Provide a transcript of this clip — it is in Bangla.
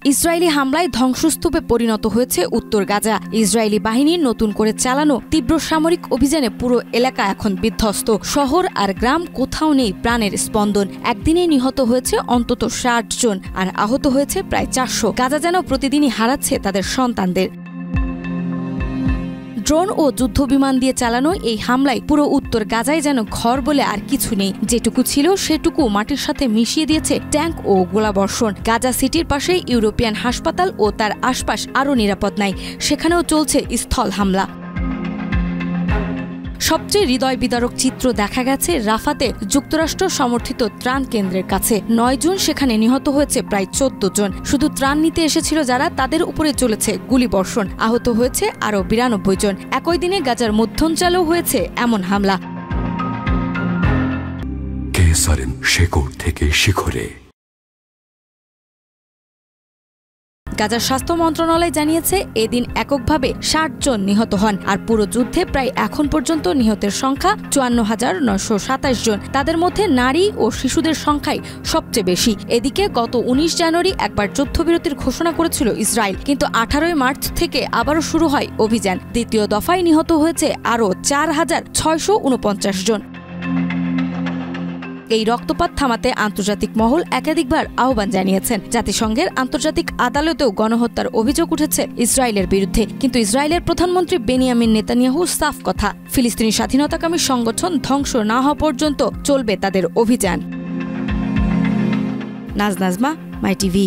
ইসরায়েলি হামলায় ধ্বংসস্তূপে পরিণত হয়েছে উত্তর গাজা। ইসরায়েলি বাহিনীর নতুন করে চালানো তীব্র সামরিক অভিযানে পুরো এলাকা এখন বিধ্বস্ত। শহর আর গ্রাম কোথাও নেই প্রাণের স্পন্দন। একদিনে নিহত হয়েছে অন্তত ৬০ জন আর আহত হয়েছে প্রায় ৪০০। গাজা যেন প্রতিদিনই হারাচ্ছে তাদের সন্তানদের। ড্রোন ও যুদ্ধবিমান দিয়ে চালানো এই হামলায় পুরো উত্তর গাজায় যেন ঘর বলে আর কিছু নেই। যেটুকু ছিল সেটুকু মাটির সাথে মিশিয়ে দিয়েছে ট্যাঙ্ক ও গোলাবর্ষণ। গাজা সিটির পাশে ইউরোপিয়ান হাসপাতাল ও তার আশপাশ আরও নিরাপদ নাই, সেখানেও চলছে স্থল হামলা। সবচেয়ে হৃদয় বিদারক চিত্র দেখা গেছে রাফাতে যুক্তরাষ্ট্র সমর্থিত ত্রাণ কেন্দ্রের কাছে। ৯ জুন সেখানে নিহত হয়েছে প্রায় ১৪ জন। শুধু ত্রাণ নিতে এসেছিল যারা, তাদের উপরে চলেছে গুলিবর্ষণ। আহত হয়েছে আরও ৯২ জন। একই দিনে গাজার মধ্যাঞ্চলেও হয়েছে এমন হামলা। শেকড় থেকে শিখরে। গাজার স্বাস্থ্য মন্ত্রণালয় জানিয়েছে এদিন এককভাবে ৬০ জন নিহত হন। আর পুরো যুদ্ধে প্রায় এখন পর্যন্ত নিহতের সংখ্যা ৫৪,৯২৭ জন। তাদের মধ্যে নারী ও শিশুদের সংখ্যাই সবচেয়ে বেশি। এদিকে গত ১৯ জানুয়ারি একবার যুদ্ধবিরতির ঘোষণা করেছিল ইসরায়েল, কিন্তু ১৮ মার্চ থেকে আবারও শুরু হয় অভিযান। দ্বিতীয় দফায় নিহত হয়েছে আরও ৪,৬৪৯ জন। এই রক্তপাত থামাতে আন্তর্জাতিক মহল একাধিকবার আহ্বান জানিয়েছেন। জাতিসংঘের আন্তর্জাতিক আদালতেও গণহত্যার অভিযোগ উঠেছে ইসরায়েলের বিরুদ্ধে। কিন্তু ইসরায়েলের প্রধানমন্ত্রী বেনিয়ামিন নেতানিয়াহু সাফ কথা, ফিলিস্তিনি স্বাধীনতাকামী সংগঠন ধ্বংস না হওয়া পর্যন্ত চলবে তাদের অভিযান। নাজমা, মাই টিভি।